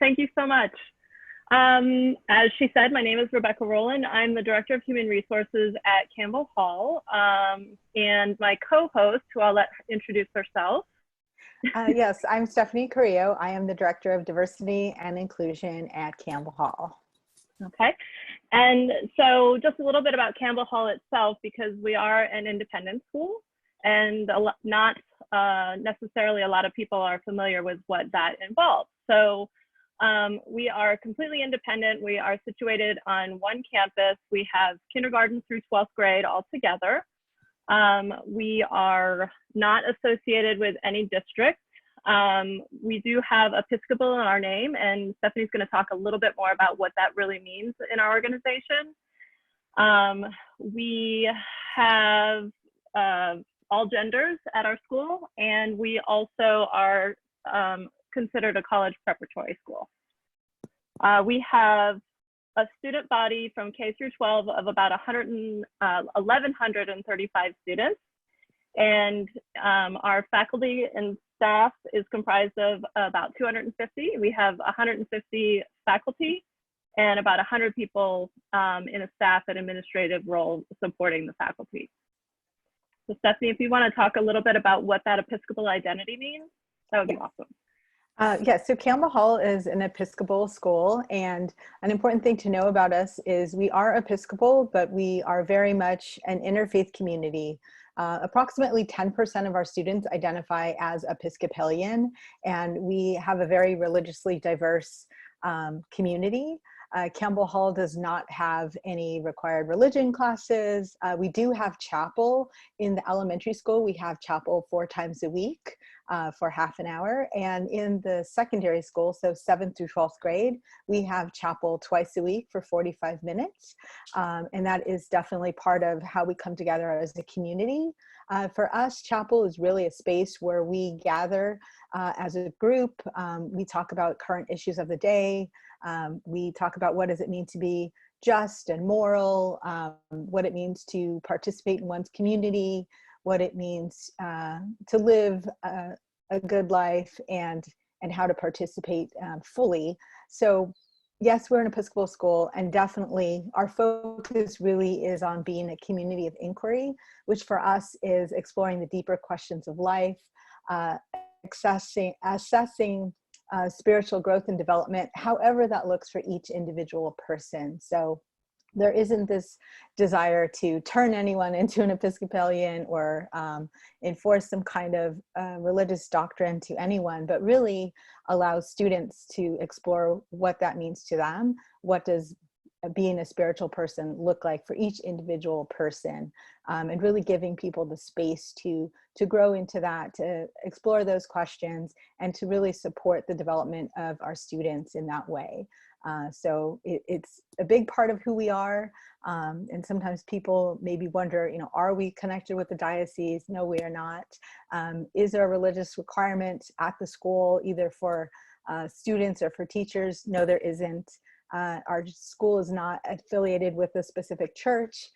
Thank you so much. As she said, my name is Rebecca Rowland. I'm the Director of Human Resources at Campbell Hall, and my co-host, who I'll let introduce herself. Yes, I'm Stephanie Carrillo. I am the Director of Diversity and Inclusion at Campbell Hall. Okay, and so just a little bit about Campbell Hall itself, because we are an independent school, and not necessarily a lot of people are familiar with what that involves. So we are completely independent. We are situated on one campus. We have kindergarten through 12th grade all together. We are not associated with any district. We do have Episcopal in our name, and Stephanie's going to talk a little bit more about what that really means in our organization. We have all genders at our school, and we also are considered a college preparatory school. We have a student body from K through 12 of about 1,135 students, and our faculty and staff is comprised of about 250. We have 150 faculty and about 100 people in a staff and administrative role supporting the faculty. So Stephanie, if you want to talk a little bit about what that Episcopal identity means, that would be awesome. Yes, so Campbell Hall is an Episcopal school, and an important thing to know about us is we are Episcopal, but we are very much an interfaith community. Approximately 10% of our students identify as Episcopalian, and we have a very religiously diverse community. Campbell Hall does not have any required religion classes. We do have chapel in the elementary school. We have chapel 4 times a week for half an hour. And in the secondary school, so 7th through 12th grade, we have chapel twice a week for 45 minutes. And that is definitely part of how we come together as a community. For us, chapel is really a space where we gather as a group. We talk about current issues of the day. We talk about what does it mean to be just and moral, what it means to participate in one's community, what it means to live a good life, and how to participate fully. So yes, we're an Episcopal school, and definitely our focus really is on being a community of inquiry, which for us is exploring the deeper questions of life, assessing spiritual growth and development, however that looks for each individual person. So there isn't this desire to turn anyone into an Episcopalian or enforce some kind of religious doctrine to anyone, but really allow students to explore what that means to them. What does being a spiritual person look like for each individual person, and really giving people the space to grow into that, to explore those questions, and to really support the development of our students in that way. So it's a big part of who we are. And sometimes people maybe wonder, you know, are we connected with the diocese? No, we are not. Is there a religious requirement at the school, either for students or for teachers? No, there isn't. Our school is not affiliated with a specific church.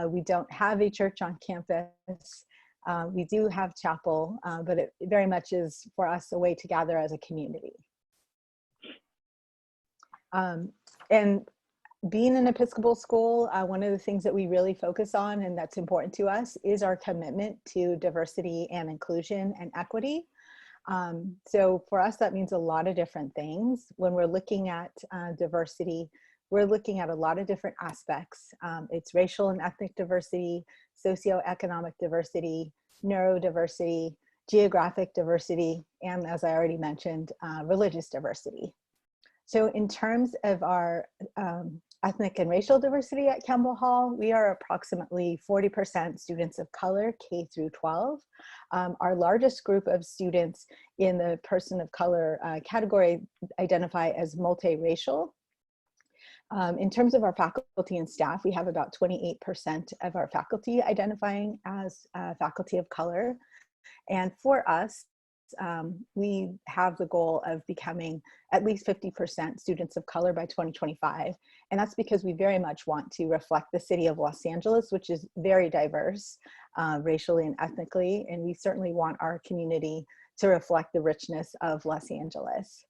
We don't have a church on campus. We do have chapel, but it very much is for us a way to gather as a community. And being an Episcopal school, one of the things that we really focus on, and that's important to us, is our commitment to diversity and inclusion and equity. So for us, that means a lot of different things. When we're looking at diversity, we're looking at a lot of different aspects. It's racial and ethnic diversity, socioeconomic diversity, neurodiversity, geographic diversity, and as I already mentioned, religious diversity. So in terms of our ethnic and racial diversity at Campbell Hall, we are approximately 40% students of color, K through 12. Our largest group of students in the person of color category identify as multiracial. In terms of our faculty and staff, we have about 28% of our faculty identifying as faculty of color. And for us, we have the goal of becoming at least 50% students of color by 2025. And that's because we very much want to reflect the city of Los Angeles, which is very diverse racially and ethnically. And we certainly want our community to reflect the richness of Los Angeles.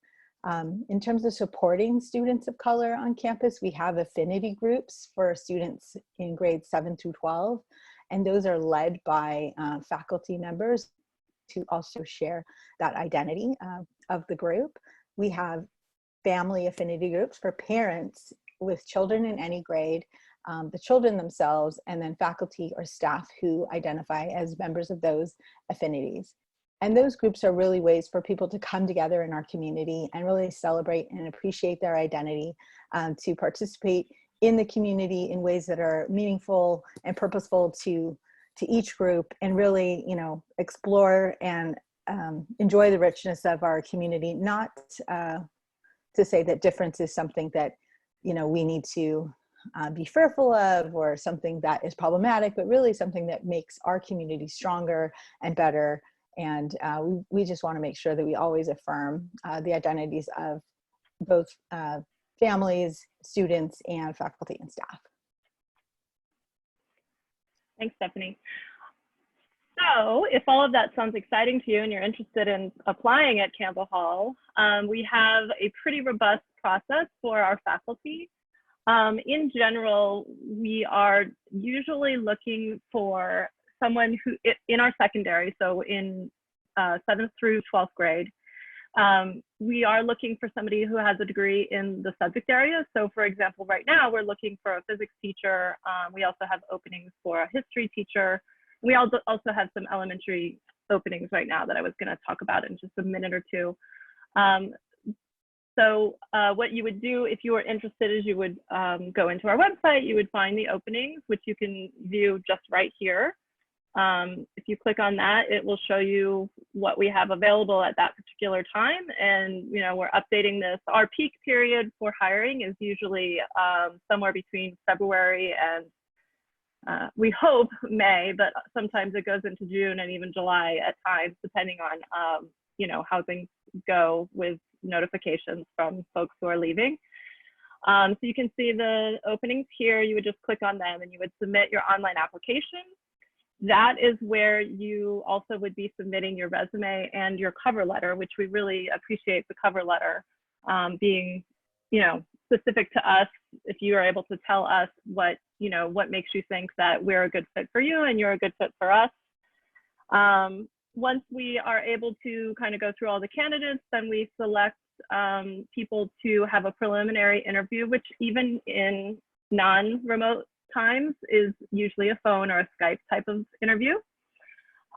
In terms of supporting students of color on campus, we have affinity groups for students in grades 7 through 12, and those are led by faculty members to also share that identity of the group. We have family affinity groups for parents with children in any grade, the children themselves, and then faculty or staff who identify as members of those affinities. And those groups are really ways for people to come together in our community and really celebrate and appreciate their identity, to participate in the community in ways that are meaningful and purposeful to each group, and really, you know, explore and enjoy the richness of our community. Not to say that difference is something that, you know, we need to be fearful of, or something that is problematic, but really something that makes our community stronger and better. And we just want to make sure that we always affirm the identities of both families, students, and faculty and staff. Thanks, Stephanie. So if all of that sounds exciting to you and you're interested in applying at Campbell Hall, we have a pretty robust process for our faculty. In general, we are usually looking for someone who, in our secondary, so in 7th through 12th grade, we are looking for somebody who has a degree in the subject area. So for example, right now we're looking for a physics teacher. We also have openings for a history teacher. We also have some elementary openings right now that I was going to talk about in just a minute or two. So what you would do if you were interested is you would go into our website, you would find the openings, which you can view just right here. If you click on that, it will show you what we have available at that particular time. And, you know, we're updating this. Our peak period for hiring is usually somewhere between February and we hope May, but sometimes it goes into June and even July at times, depending on, you know, how things go with notifications from folks who are leaving. So you can see the openings here. You would just click on them and you would submit your online application. That is where you also would be submitting your resume and your cover letter, which we really appreciate the cover letter being, you know, specific to us. If you are able to tell us what, you know, what makes you think that we're a good fit for you and you're a good fit for us. Once we are able to kind of go through all the candidates, then we select people to have a preliminary interview, which even in non-remote times is usually a phone or a Skype type of interview.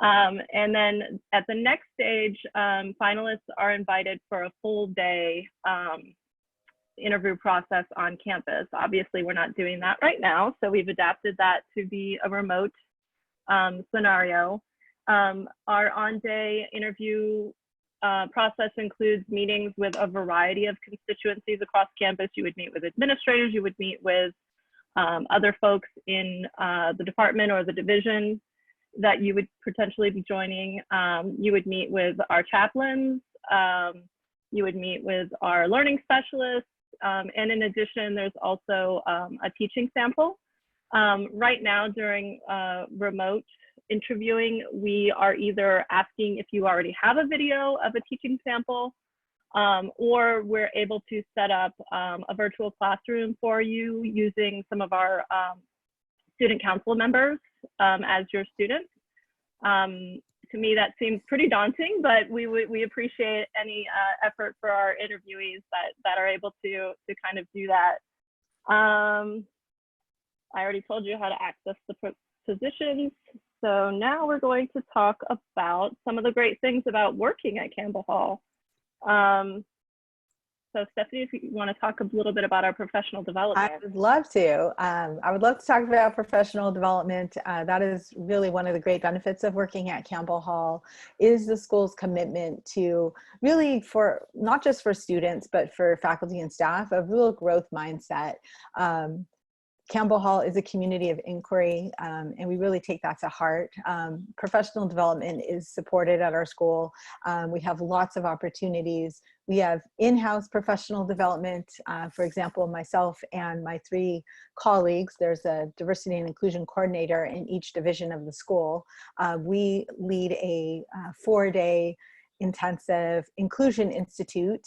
And then at the next stage, finalists are invited for a full day interview process on campus. Obviously, we're not doing that right now, so we've adapted that to be a remote scenario. Our on-day interview process includes meetings with a variety of constituencies across campus. You would meet with administrators, you would meet with other folks in the department or the division that you would potentially be joining. You would meet with our chaplains, you would meet with our learning specialists, and in addition, there's also a teaching sample. Right now during remote interviewing, we are either asking if you already have a video of a teaching sample, or we're able to set up a virtual classroom for you using some of our student council members as your student. To me, that seems pretty daunting, but we appreciate any effort for our interviewees that are able to kind of do that. I already told you how to access the positions. So now we're going to talk about some of the great things about working at Campbell Hall. So Stephanie, if you want to talk a little bit about our professional development. I would love to. I would love to talk about professional development. That is really one of the great benefits of working at Campbell Hall, is the school's commitment to really, for not just for students, but for faculty and staff, a real growth mindset. Campbell Hall is a community of inquiry, and we really take that to heart. Professional development is supported at our school. We have lots of opportunities. We have in-house professional development. For example, myself and my 3 colleagues, there's a diversity and inclusion coordinator in each division of the school. We lead a 4-day intensive Inclusion Institute,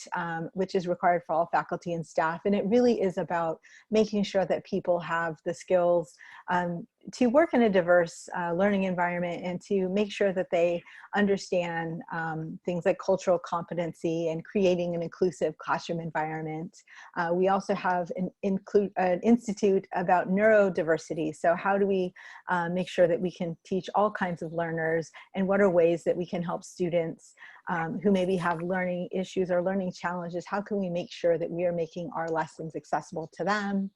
which is required for all faculty and staff. And it really is about making sure that people have the skills to work in a diverse learning environment, and to make sure that they understand things like cultural competency and creating an inclusive classroom environment. We also have an institute about neurodiversity. So how do we make sure that we can teach all kinds of learners, and what are ways that we can help students who maybe have learning issues or learning challenges? How can we make sure that we are making our lessons accessible to them?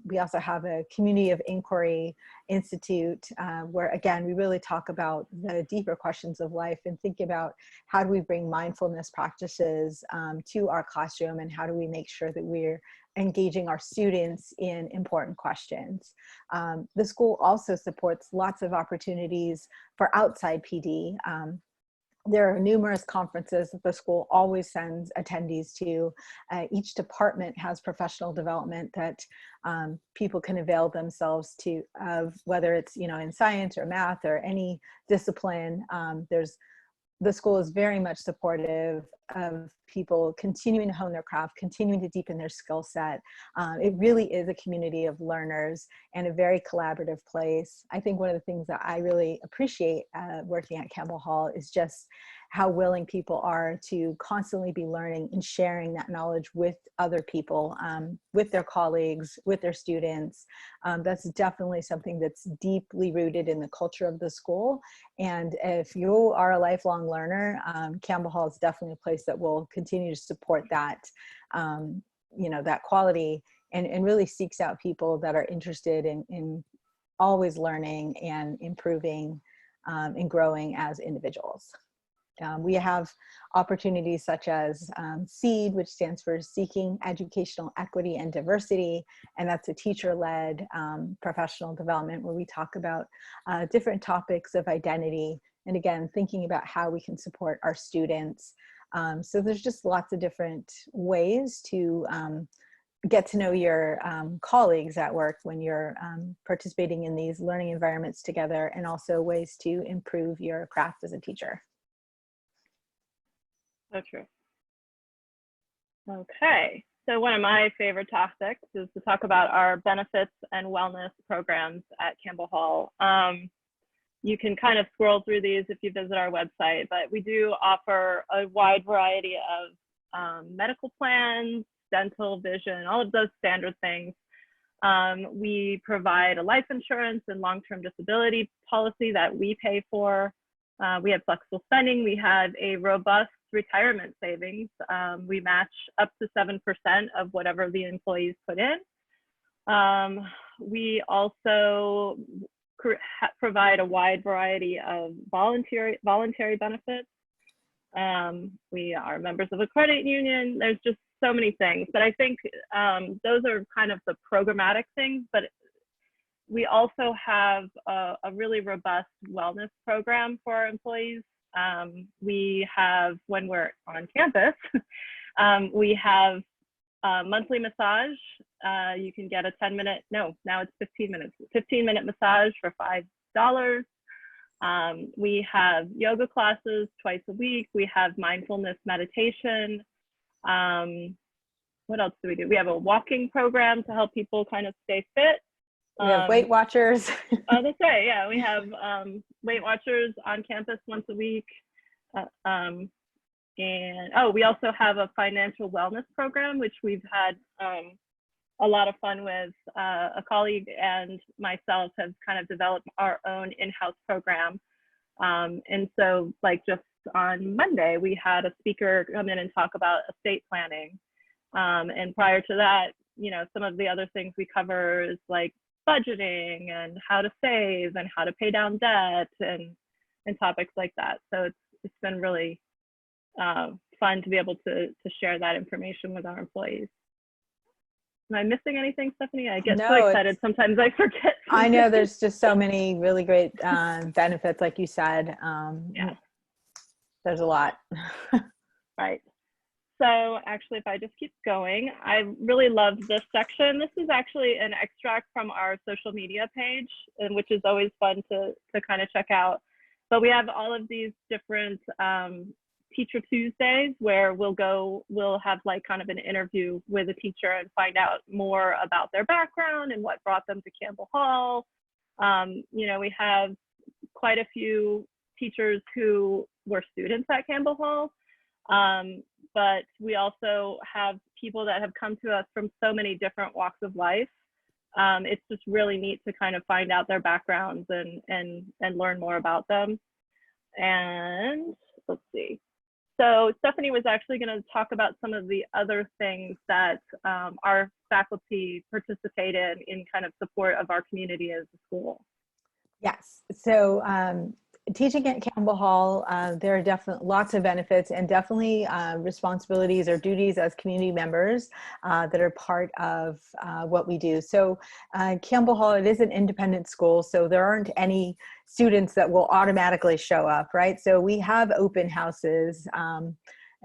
We also have a Community of Inquiry Institute, where again, we really talk about the deeper questions of life, and think about how do we bring mindfulness practices to our classroom, and how do we make sure that we're engaging our students in important questions. The school also supports lots of opportunities for outside PD. There are numerous conferences that the school always sends attendees to. Each department has professional development that people can avail themselves to, whether it's in science or math or any discipline. The school is very much supportive of people continuing to hone their craft, continuing to deepen their skill set. It really is a community of learners and a very collaborative place. I think one of the things that I really appreciate working at Campbell Hall is just how willing people are to constantly be learning and sharing that knowledge with other people, with their colleagues, with their students. That's definitely something that's deeply rooted in the culture of the school. And if you are a lifelong learner, Campbell Hall is definitely a place that will continue to support that, that quality, and really seeks out people that are interested in always learning and improving and growing as individuals. We have opportunities such as SEED, which stands for Seeking Educational Equity and Diversity, and that's a teacher-led professional development where we talk about different topics of identity, and again, thinking about how we can support our students. So there's just lots of different ways to get to know your colleagues at work when you're participating in these learning environments together, and also ways to improve your craft as a teacher. So true. Okay, so one of my favorite topics is to talk about our benefits and wellness programs at Campbell Hall. You can kind of scroll through these if you visit our website, but we do offer a wide variety of medical plans, dental, vision, all of those standard things. We provide a life insurance and long-term disability policy that we pay for. We have flexible spending. We have a robust retirement savings. We match up to 7% of whatever the employees put in. We also provide a wide variety of voluntary benefits. We are members of a credit union. There's just so many things, but I think those are kind of the programmatic things, but we also have a really robust wellness program for our employees. We have, when we're on campus, we have monthly massage. You can get a 10-minute, no, now it's 15 minutes, 15-minute massage for $5. We have yoga classes twice a week. We have mindfulness meditation. What else do we do? We have a walking program to help people kind of stay fit. We have Weight Watchers. Oh, that's right. Yeah, we have Weight Watchers on campus once a week. And we also have a financial wellness program, which we've had a lot of fun with. A colleague and myself have kind of developed our own in-house program. And so, like, just on Monday, we had a speaker come in and talk about estate planning. And prior to that, some of the other things we cover is like budgeting and how to save and how to pay down debt and topics like that. So it's been really fun to be able to share that information with our employees. Am I missing anything, Stephanie? I get so excited sometimes I forget. I know there's just so many really great benefits, like you said. Yeah. There's a lot. Right. So actually, if I just keep going, I really love this section. This is actually an extract from our social media page, which is always fun to kind of check out. But we have all of these different Teacher Tuesdays, where we'll have like kind of an interview with a teacher and find out more about their background and what brought them to Campbell Hall. You know, we have quite a few teachers who were students at Campbell Hall, but we also have people that have come to us from so many different walks of life. It's just really neat to kind of find out their backgrounds and learn more about them. And let's see. So Stephanie was actually going to talk about some of the other things that our faculty participate in kind of support of our community as a school. Yes. So teaching at Campbell Hall, there are definitely lots of benefits and definitely responsibilities or duties as community members that are part of what we do. So Campbell Hall, it is an independent school, so there aren't any students that will automatically show up, right? So we have open houses, and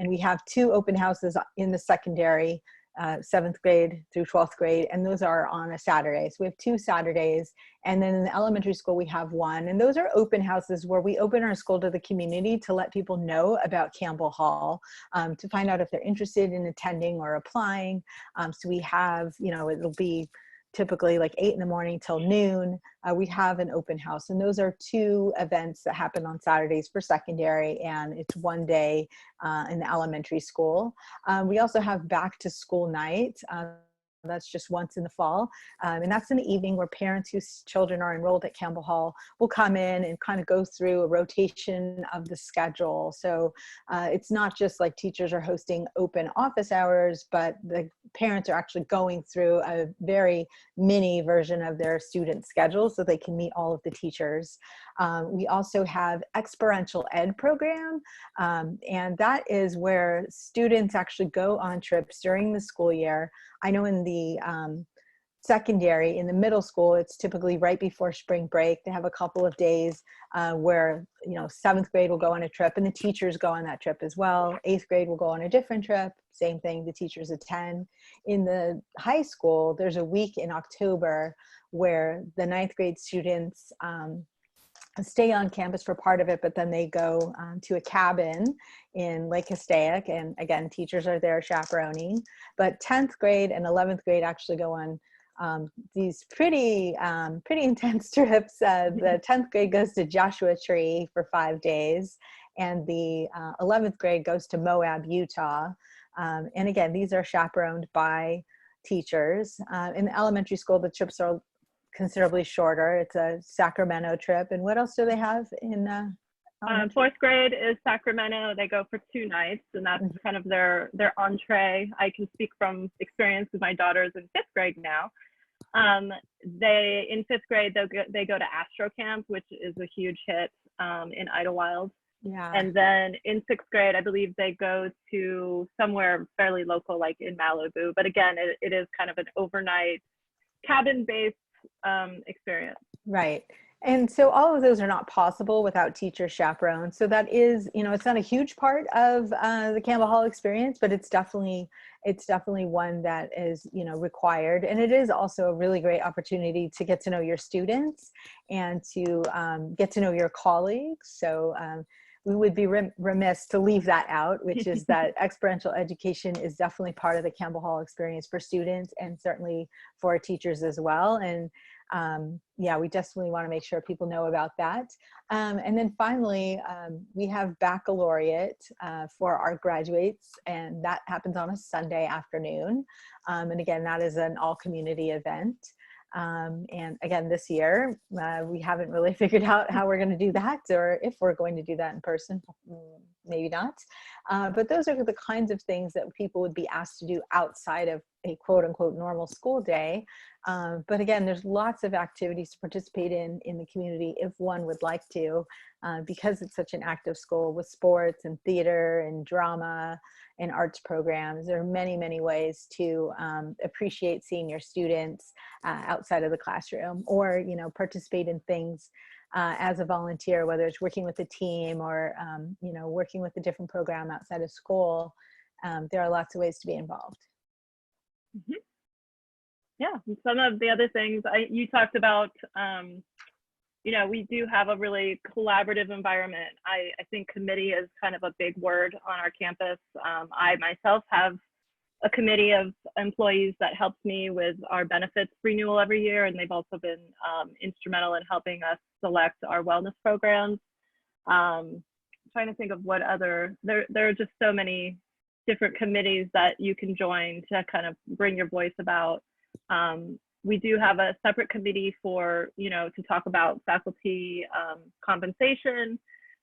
we have 2 open houses in the secondary, 7th grade through 12th grade, and those are on a Saturday. So we have 2 Saturdays, and then in the elementary school we have 1, and those are open houses where we open our school to the community to let people know about Campbell Hall, to find out if they're interested in attending or applying. So we have, you know, it'll be typically like 8 in the morning till noon. We have an open house, and those are 2 events that happen on Saturdays for secondary, and it's 1 day in the elementary school. We also have back to school night. That's just once in the fall. And that's in the evening where parents whose children are enrolled at Campbell Hall will come in and kind of go through a rotation of the schedule. So it's not just like teachers are hosting open office hours, but the parents are actually going through a very mini version of their student schedule so they can meet all of the teachers. We also have experiential ed program, and that is where students actually go on trips during the school year. I know in the secondary, in the middle school, it's typically right before spring break. They have a couple of days where, you know, 7th grade will go on a trip and the teachers go on that trip as well. 8th grade will go on a different trip. Same thing, the teachers attend. In the high school, there's a week in October where the 9th grade students stay on campus for part of it, but then they go to a cabin in Lake Castaic, and again, teachers are there chaperoning. But 10th grade and 11th grade actually go on these pretty intense trips. The 10th grade goes to Joshua Tree for 5 days, and the 11th grade goes to Moab, Utah. And again, these are chaperoned by teachers. In the elementary school, the trips are considerably shorter. It's a Sacramento trip. And what else do they have in 4th grade is Sacramento. They go for 2 nights, and that's kind of their entree. I can speak from experience with my daughters in 5th grade now. They in 5th grade they go to Astro Camp, which is a huge hit in Idlewild. Yeah. And then in 6th grade, I believe they go to somewhere fairly local, like in Malibu. But again, it is kind of an overnight cabin-based experience. Right. And so all of those are not possible without teacher chaperones. So that is, you know, it's not a huge part of the Campbell Hall experience, but it's definitely one that is, you know, required. And it is also a really great opportunity to get to know your students and to get to know your colleagues. So we would be remiss to leave that out, which is that experiential education is definitely part of the Campbell Hall experience for students and certainly for teachers as well. And yeah, we definitely want to make sure people know about that. And then finally, we have baccalaureate for our graduates, and that happens on a Sunday afternoon. And again, that is an all-community event. And again, this year, we haven't really figured out how we're going to do that, or if we're going to do that in person, maybe not. But those are the kinds of things that people would be asked to do outside of a quote unquote normal school day. But again, there's lots of activities to participate in the community if one would like to, because it's such an active school with sports and theater and drama and arts programs. There are many, many ways to appreciate seeing your students outside of the classroom, or, you know, participate in things as a volunteer, whether it's working with a team or, you know, working with a different program outside of school. There are lots of ways to be involved. Mm-hmm. Yeah, and some of the other things you talked about you know, we do have a really collaborative environment. I think committee is kind of a big word on our campus. I myself have a committee of employees that helps me with our benefits renewal every year, and they've also been instrumental in helping us select our wellness programs. Trying to think of what other, there are just so many different committees that you can join to kind of bring your voice about. We do have a separate committee for, you know, to talk about faculty compensation,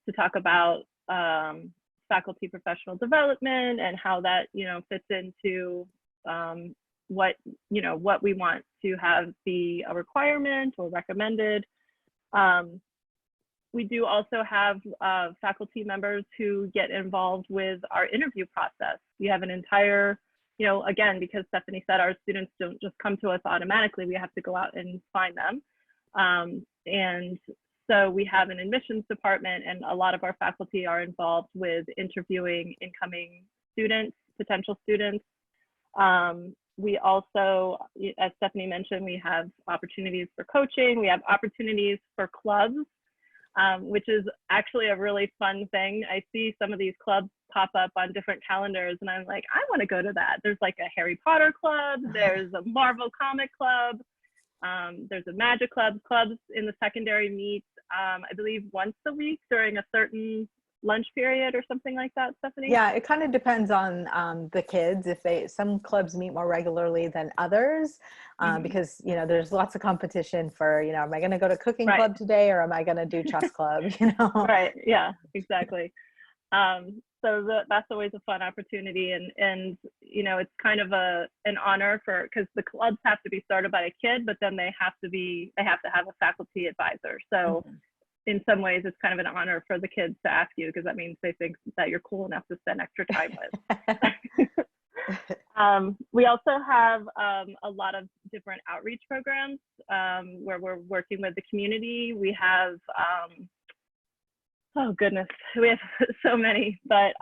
to talk about faculty professional development and how that, you know, fits into what, you know, what we want to have be a requirement or recommended. We do also have faculty members who get involved with our interview process. We have an entire, you know, again, because Stephanie said our students don't just come to us automatically, we have to go out and find them. And so we have an admissions department, and a lot of our faculty are involved with interviewing incoming students, potential students. We also, as Stephanie mentioned, we have opportunities for coaching. We have opportunities for clubs, which is actually a really fun thing. I see some of these clubs pop up on different calendars, and I'm like, I want to go to that. There's like a Harry Potter club, there's a Marvel comic club, there's a magic club. Clubs in the secondary meet, I believe, once a week during a certain lunch period or something like that, Stephanie? Yeah, it kind of depends on the kids. Some clubs meet more regularly than others, because, you know, there's lots of competition for, you know, am I going to go to cooking club today, or am I going to do chess club, you know? Right. Yeah, exactly. So that's always a fun opportunity. And, you know, it's kind of an honor because the clubs have to be started by a kid, but then they have to have a faculty advisor. So in some ways, it's kind of an honor for the kids to ask you, because that means they think that you're cool enough to spend extra time with. We also have a lot of different outreach programs where we're working with the community. We have, oh goodness, we have so many, but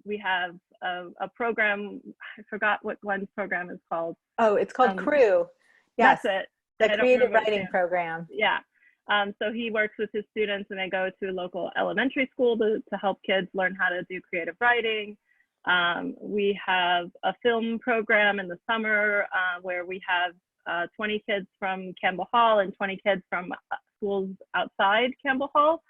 we have a program, I forgot what one program is called. Oh, it's called CREW. Yes, that's it. The creative writing program. Yeah. So he works with his students, and they go to a local elementary school to help kids learn how to do creative writing. We have a film program in the summer where we have 20 kids from Campbell Hall and 20 kids from schools outside Campbell Hall.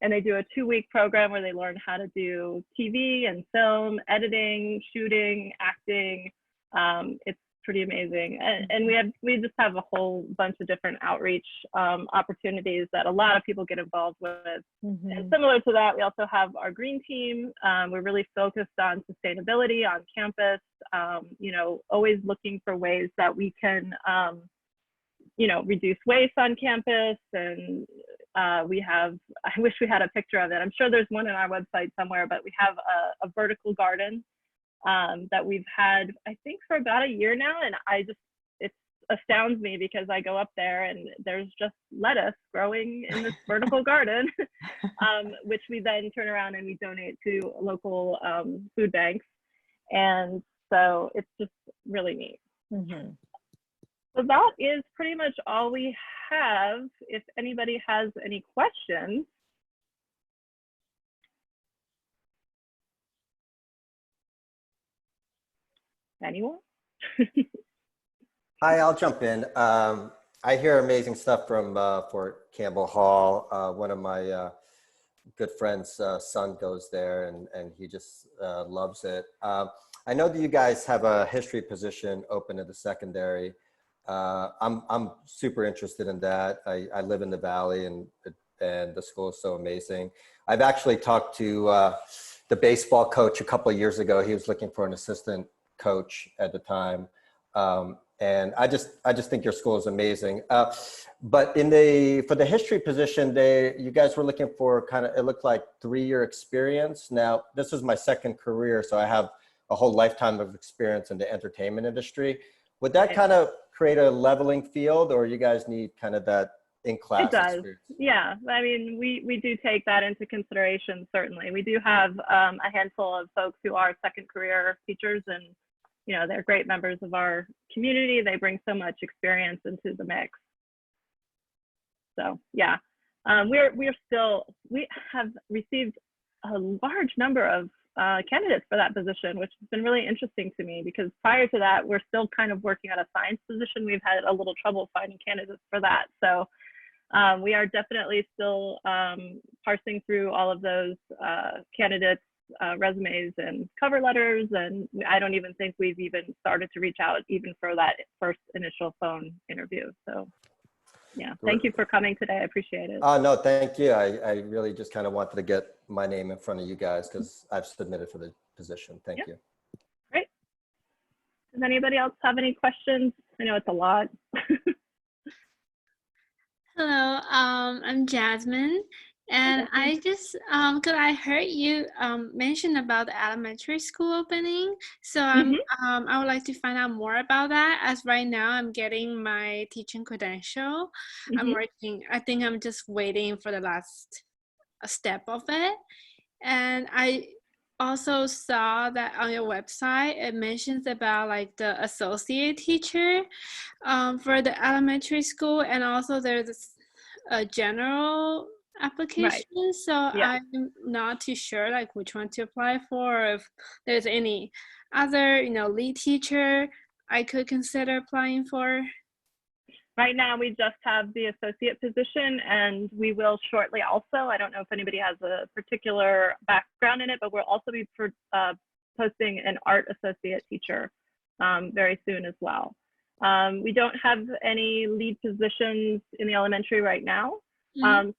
And they do a 2-week program where they learn how to do TV and film, editing, shooting, acting. It's pretty amazing. And we just have a whole bunch of different outreach opportunities that a lot of people get involved with. And similar to that, we also have our green team. We're really focused on sustainability on campus, you know, always looking for ways that we can, you know, reduce waste on campus. And we have, I wish we had a picture of it. I'm sure there's one on our website somewhere, but we have a vertical garden that we've had, I think, for about a year now. And it astounds me because I go up there and there's just lettuce growing in this vertical garden, which we then turn around and we donate to local food banks. And so it's just really neat. So that is pretty much all we have. If anybody has any questions. Anyone? Hi, I'll jump in. I hear amazing stuff from for Campbell Hall. One of my good friends' son goes there, and he just loves it. I know that you guys have a history position open at the secondary. I'm super interested in that. I live in the Valley, and the school is so amazing. I've actually talked to the baseball coach a couple of years ago. He was looking for an assistant coach at the time. And I just think your school is amazing. But for the history position, you guys were looking for it looked like 3-year experience. Now, this is my second career, so I have a whole lifetime of experience in the entertainment industry. Would that kind of create a leveling field, or you guys need kind of that in-class experience? Yeah, I mean, we do take that into consideration, certainly. We do have a handful of folks who are second career teachers, and you know, they're great members of our community. They bring so much experience into the mix. So yeah, we have received a large number of candidates for that position, which has been really interesting to me, because prior to that, we're still kind of working on a science position. We've had a little trouble finding candidates for that. So we are definitely still parsing through all of those candidates' resumes and cover letters. And I don't even think we've even started to reach out even for that first initial phone interview. So yeah, thank you for coming today. I appreciate it. No, thank you. I really just kind of wanted to get my name in front of you guys because I've submitted for the position. Thank you. Great. Does anybody else have any questions? I know it's a lot. Hello, I'm Jasmine, and I just cause I heard you mention about the elementary school opening, so I would like to find out more about that. As right now, I'm getting my teaching credential. I'm working. I think I'm just waiting for the last step of it, and I also saw that on your website it mentions about like the associate teacher for the elementary school, and also there's a general application. Right. So I'm not too sure like which one to apply for, or if there's any other lead teacher I could consider applying for. Right now, we just have the associate position, and we will shortly also. I don't know if anybody has a particular background in it, but we'll also be posting an art associate teacher very soon as well. We don't have any lead positions in the elementary right now.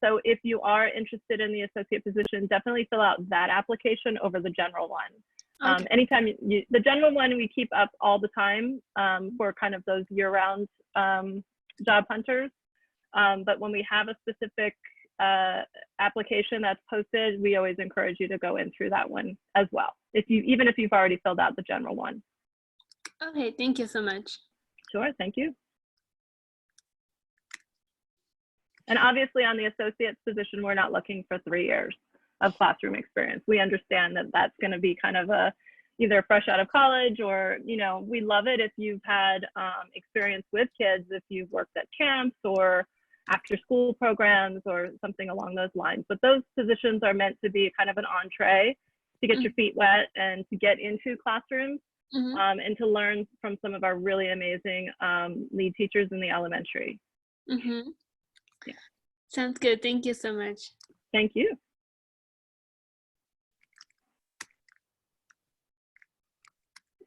So if you are interested in the associate position, definitely fill out that application over the general one. Okay. Anytime the general one, we keep up all the time for kind of those year-round job hunters. But when we have a specific application that's posted, we always encourage you to go in through that one as well, even if you've already filled out the general one. Okay, thank you so much. Sure, thank you. And obviously on the associate's position, we're not looking for 3 years of classroom experience. We understand that that's going to be kind of either fresh out of college, or, we love it if you've had experience with kids, if you've worked at camps or after school programs or something along those lines. But those positions are meant to be kind of an entree to get your feet wet and to get into classrooms and to learn from some of our really amazing lead teachers in the elementary. Yeah. Sounds good. Thank you so much. Thank you.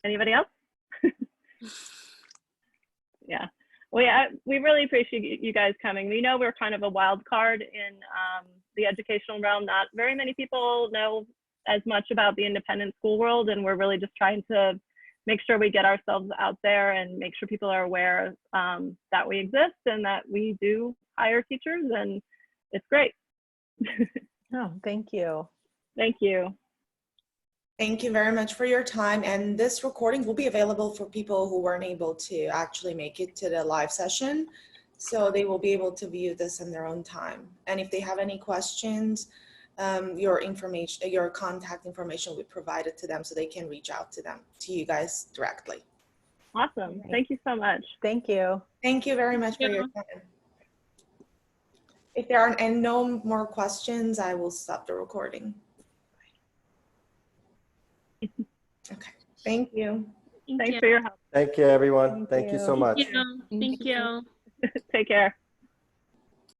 Anybody else? Yeah. Well, yeah, we really appreciate you guys coming. We know we're kind of a wild card in the educational realm. Not very many people know as much about the independent school world, and we're really just trying to make sure we get ourselves out there and make sure people are aware that we exist and that we do hire teachers, and it's great. Oh, thank you. Thank you. Thank you very much for your time. And this recording will be available for people who weren't able to actually make it to the live session. So they will be able to view this in their own time. And if they have any questions, your contact information will be provided to them so they can reach out to you guys directly. Awesome. Thank you so much. Thank you. Thank you very much for your time. If there are no more questions, I will stop the recording. Okay. Thank you. Thanks for your help. Thank you, everyone. Thank you so much. Thank you. Take care.